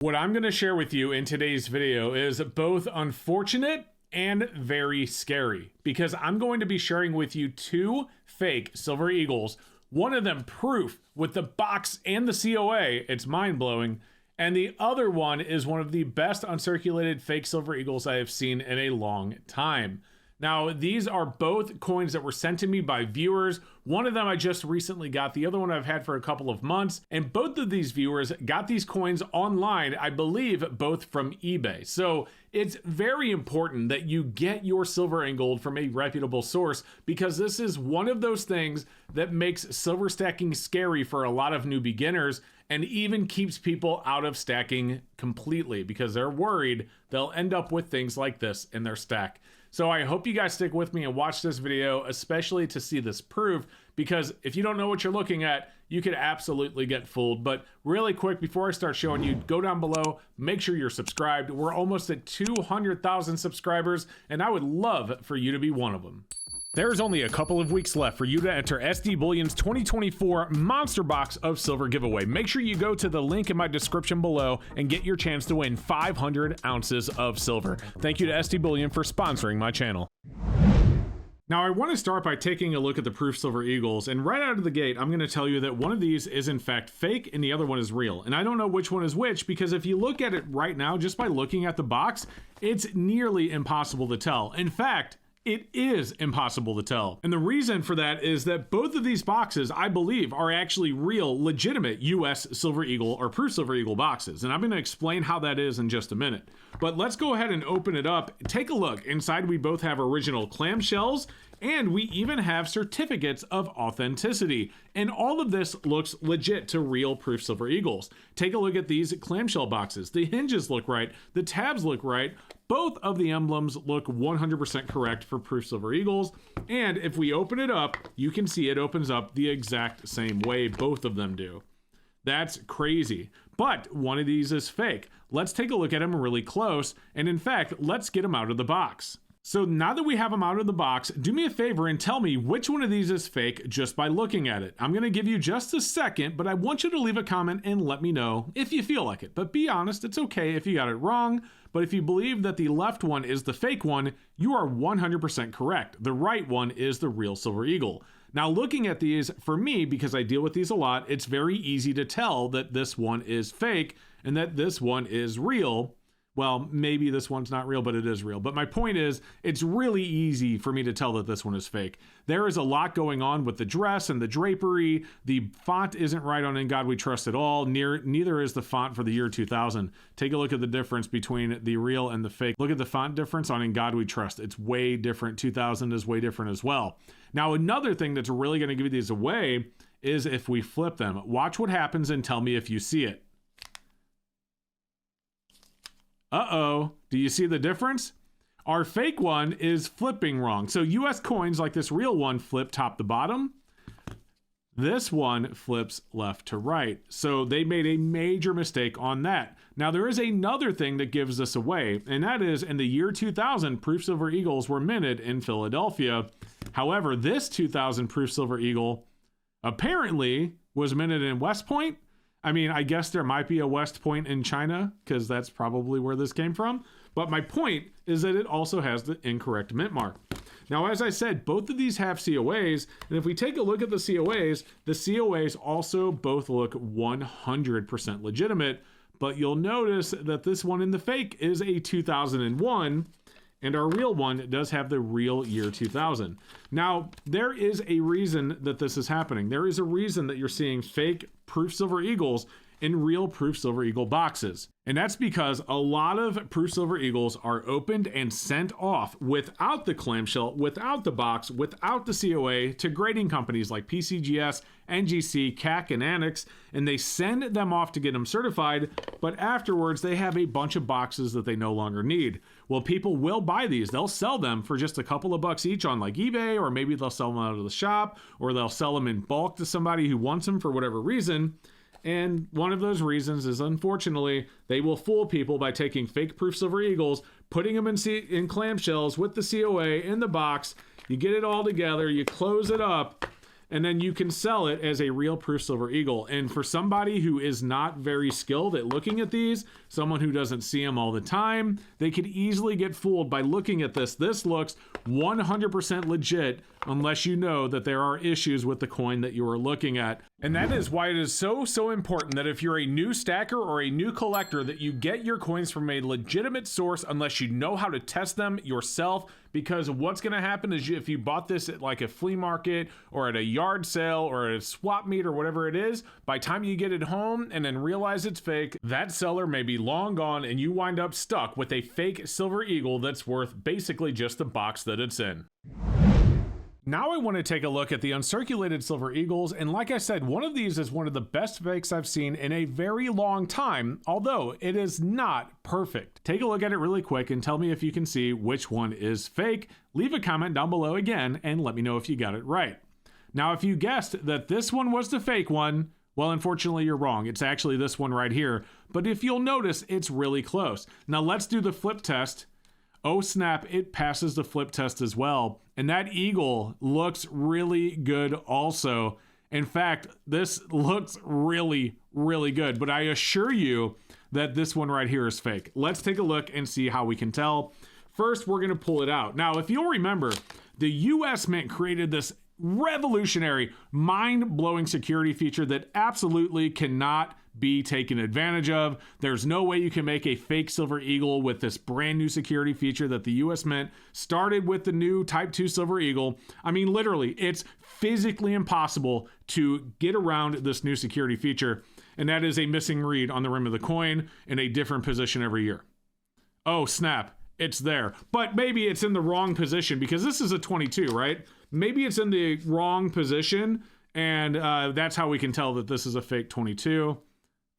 What I'm going to share with you in today's video is both unfortunate and very scary, because I'm going to be sharing with you two fake Silver Eagles, one of them proof with the box and the COA, it's mind-blowing, and the other one is one of the best uncirculated fake Silver Eagles I have seen in a long time. Now, these are both coins that were sent to me by viewers. One of them I just recently got, the other one I've had for a couple of months, and both of these viewers got these coins online, I believe both from eBay. So it's very important that you get your silver and gold from a reputable source, because this is one of those things that makes silver stacking scary for a lot of new beginners, and even keeps people out of stacking completely because they're worried they'll end up with things like this in their stack. So I hope you guys stick with me and watch this video, especially to see this proof, because if you don't know what you're looking at, you could absolutely get fooled. But really quick, before I start showing you, go down below, make sure you're subscribed. We're almost at 200,000 subscribers, and I would love for you to be one of them. There's only a couple of weeks left for you to enter SD Bullion's 2024 Monster Box of Silver giveaway. Make sure you go to the link in my description below and get your chance to win 500 ounces of silver. Thank you to SD Bullion for sponsoring my channel. Now, I want to start by taking a look at the proof Silver Eagles, and right out of the gate, I'm going to tell you that one of these is in fact fake and the other one is real. And I don't know which one is which, because if you look at it right now, just by looking at the box, it's nearly impossible to tell. In fact, it is impossible to tell. And the reason for that is that both of these boxes, I believe, are actually real, legitimate US Silver Eagle or proof Silver Eagle boxes. And I'm going to explain how that is in just a minute. But let's go ahead and open it up. Take a look. Inside, we both have original clamshells, and we even have certificates of authenticity. And all of this looks legit to real proof Silver Eagles. Take a look at these clamshell boxes. The hinges look right. The tabs look right. Both of the emblems look 100% correct for proof Silver Eagles. And if we open it up, you can see it opens up the exact same way both of them do. That's crazy. But one of these is fake. Let's take a look at them really close. And in fact, let's get them out of the box. So now that we have them out of the box, do me a favor and tell me which one of these is fake just by looking at it. I'm going to give you just a second, but I want you to leave a comment and let me know if you feel like it. But be honest, it's okay if you got it wrong. But if you believe that the left one is the fake one, you are 100% correct. The right one is the real Silver Eagle. Now, looking at these, for me, because I deal with these a lot, it's very easy to tell that this one is fake and that this one is real. Well, maybe this one's not real, but it is real. But my point is, it's really easy for me to tell that this one is fake. There is a lot going on with the dress and the drapery. The font isn't right on In God We Trust at all. Neither is the font for the year 2000. Take a look at the difference between the real and the fake. Look at the font difference on In God We Trust. It's way different. 2000 is way different as well. Now, another thing that's really going to give these away is if we flip them. Watch what happens and tell me if you see it. Uh-oh, do you see the difference? Our fake one is flipping wrong. So US coins like this real one flip top to bottom. This one flips left to right. So they made a major mistake on that. Now there is another thing that gives this away, and that is in the year 2000, proof Silver Eagles were minted in Philadelphia. However, this 2000 proof Silver Eagle apparently was minted in West Point. I mean, I guess there might be a West Point in China, because that's probably where this came from. But my point is that it also has the incorrect mint mark. Now, as I said, both of these have COAs. And if we take a look at the COAs also both look 100% legitimate. But you'll notice that this one in the fake is a 2001. And our real one does have the real year 2000. Now, there is a reason that this is happening. There is a reason that you're seeing fake proof Silver Eagles in real proof Silver Eagle boxes. And that's because a lot of proof Silver Eagles are opened and sent off without the clamshell, without the box, without the COA to grading companies like PCGS, NGC, CAC, and Annex, and they send them off to get them certified, but afterwards they have a bunch of boxes that they no longer need. Well, people will buy these. They'll sell them for just a couple of bucks each on like eBay, or maybe they'll sell them out of the shop, or they'll sell them in bulk to somebody who wants them for whatever reason. And one of those reasons is, unfortunately, they will fool people by taking fake proof Silver Eagles, putting them in clamshells with the COA in the box. You get it all together, you close it up, and then you can sell it as a real proof silver eagle. And for somebody who is not very skilled at looking at these, someone who doesn't see them all the time, they could easily get fooled by looking at this. This looks 100% legit unless you know that there are issues with the coin that you are looking at. And that is why it is so important that if you're a new stacker or a new collector, that you get your coins from a legitimate source unless you know how to test them yourself. Because what's going to happen is if you bought this at like a flea market or at a yard sale or at a swap meet or whatever it is, by the time you get it home and then realize it's fake, that seller may be long gone and you wind up stuck with a fake silver eagle that's worth basically just the box that it's in. Now I want to take a look at the uncirculated silver eagles, and like I said, one of these is one of the best fakes I've seen in a very long time, although it is not perfect. Take a look at it really quick and tell me if you can see which one is fake. Leave a comment down below again and let me know if you got it right. Now, if you guessed that this one was the fake one, well, unfortunately, you're wrong. It's actually this one right here, but if you'll notice, it's really close. Now let's do the flip test. Oh snap, it passes the flip test as well. And that eagle looks really good also. In fact, this looks really, really good, but I assure you that this one right here is fake. Let's take a look and see how we can tell. First, we're gonna pull it out. Now, if you'll remember, the US Mint created this revolutionary, mind-blowing security feature that absolutely cannot be taken advantage of. There's no way you can make a fake silver eagle with this brand new security feature that the US Mint started with the new Type 2 silver eagle. I mean, literally, it's physically impossible to get around this new security feature, and that is a missing read on the rim of the coin in a different position every year. Oh snap, it's there. But maybe it's in the wrong position because this is a 22, right? Maybe it's in the wrong position, and that's how we can tell that this is a fake 22.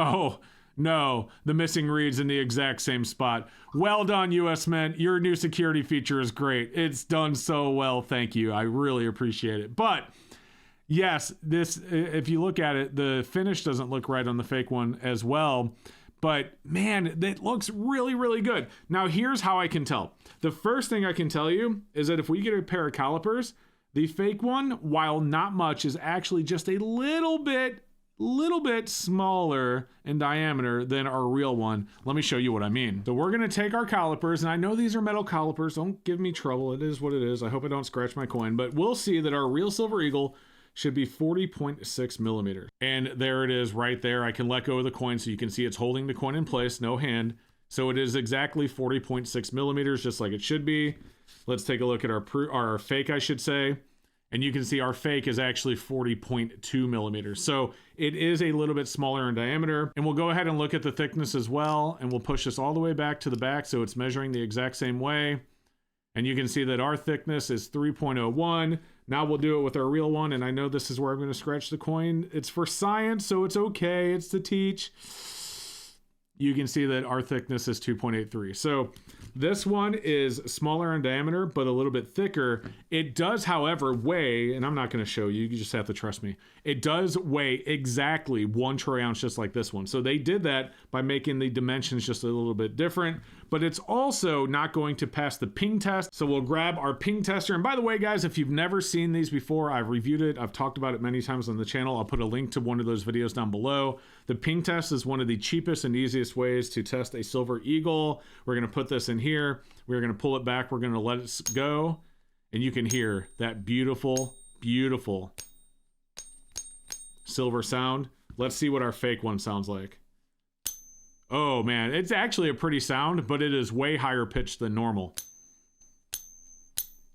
Oh, no, the missing read's in the exact same spot. Well done, US Mint. Your new security feature is great. It's done so well, thank you. I really appreciate it. But yes, this, if you look at it, the finish doesn't look right on the fake one as well. But man, that looks really, really good. Now, here's how I can tell. The first thing I can tell you is that if we get a pair of calipers, the fake one, while not much, is actually just a little bit smaller in diameter than our real one. Let me show you what I mean. So we're gonna take our calipers, and I know these are metal calipers, don't give me trouble, it is what it is. I hope I don't scratch my coin, but we'll see that our real silver eagle should be 40.6 millimeters. And there it is right there. I can let go of the coin so you can see it's holding the coin in place, no hand. So it is exactly 40.6 millimeters, just like it should be. Let's take a look at our fake, I should say. And you can see our fake is actually 40.2 millimeters. So it is a little bit smaller in diameter. And we'll go ahead and look at the thickness as well. And we'll push this all the way back to the back so it's measuring the exact same way. And you can see that our thickness is 3.01. Now we'll do it with our real one. And I know this is where I'm going to scratch the coin. It's for science, so it's okay. It's to teach. You can see that our thickness is 2.83. So this one is smaller in diameter, but a little bit thicker. It does, however, weigh, and I'm not going to show you, you just have to trust me. It does weigh exactly 1 troy ounce, just like this one. So they did that by making the dimensions just a little bit different, but it's also not going to pass the ping test. So we'll grab our ping tester. And by the way, guys, if you've never seen these before, I've reviewed it. I've talked about it many times on the channel. I'll put a link to one of those videos down below. The ping test is one of the cheapest and easiest ways to test a silver eagle. We're going to put this in here. We're going to pull it back. We're going to let it go. And you can hear that beautiful, beautiful silver sound. Let's see what our fake one sounds like. Oh man, it's actually a pretty sound, but it is way higher pitched than normal.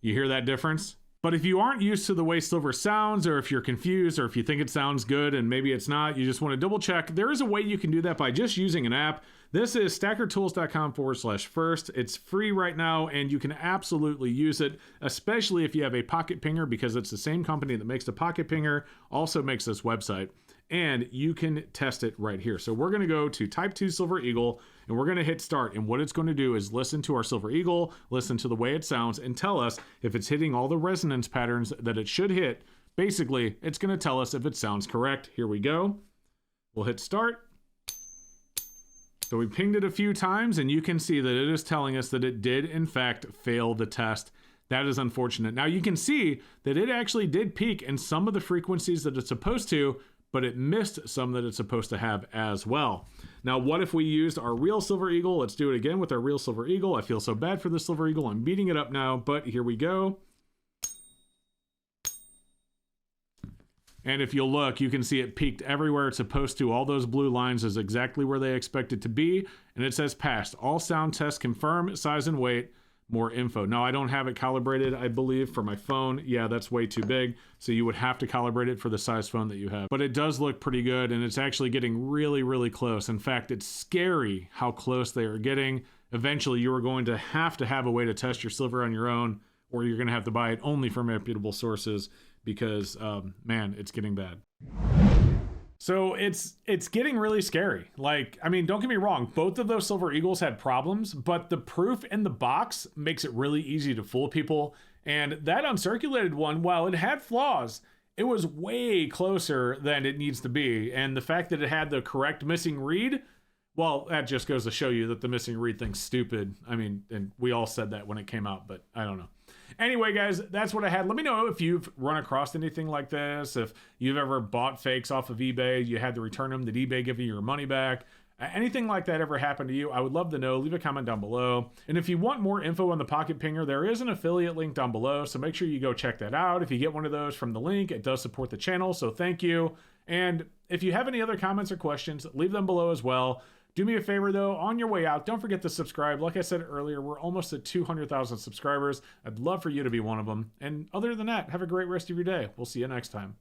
You hear that difference? But if you aren't used to the way silver sounds, or if you're confused, or if you think it sounds good and maybe it's not, you just want to double check, there is a way you can do that by just using an app. This is stackertools.com/first. It's free right now, and you can absolutely use it, especially if you have a pocket pinger, because it's the same company that makes the pocket pinger, also makes this website. And you can test it right here. So we're going to go to Type 2 Silver Eagle, and we're going to hit start. And what it's going to do is listen to our Silver Eagle, listen to the way it sounds, and tell us if it's hitting all the resonance patterns that it should hit. Basically, it's going to tell us if it sounds correct. Here we go. We'll hit start. So we pinged it a few times, and you can see that it is telling us that it did, in fact, fail the test. That is unfortunate. Now you can see that it actually did peak in some of the frequencies that it's supposed to, but it missed some that it's supposed to have as well. Now, what if we used our real Silver Eagle? Let's do it again with our real Silver Eagle. I feel so bad for the Silver Eagle. I'm beating it up now, but here we go. And if you'll look, you can see it peaked everywhere it's supposed to. All those blue lines is exactly where they expect it to be. And it says passed. All sound tests confirm, size and weight, more info. Now, I don't have it calibrated, I believe, for my phone. Yeah, that's way too big. So you would have to calibrate it for the size phone that you have. But it does look pretty good, and it's actually getting really, really close. In fact, it's scary how close they are getting. Eventually, you are going to have a way to test your silver on your own, or you're going to have to buy it only from reputable sources because, man, it's getting bad. So it's getting really scary. Like, I mean, don't get me wrong, both of those Silver Eagles had problems, but the proof in the box makes it really easy to fool people. And that uncirculated one, while it had flaws, it was way closer than it needs to be. And the fact that it had the correct missing read, well, that just goes to show you that the missing read thing's stupid. I mean, and we all said that when it came out, but I don't know. Anyway, guys, that's what I had. Let me know if you've run across anything like this, if you've ever bought fakes off of eBay, you had to return them, did eBay give you your money back? Anything like that ever happened to you? I would love to know. Leave a comment down below. And if you want more info on the Pocket Pinger, there is an affiliate link down below, so make sure you go check that out. If you get one of those from the link, it does support the channel, so thank you. And if you have any other comments or questions, leave them below as well. Do me a favor, though, on your way out, don't forget to subscribe. Like I said earlier, we're almost at 200,000 subscribers. I'd love for you to be one of them. And other than that, have a great rest of your day. We'll see you next time.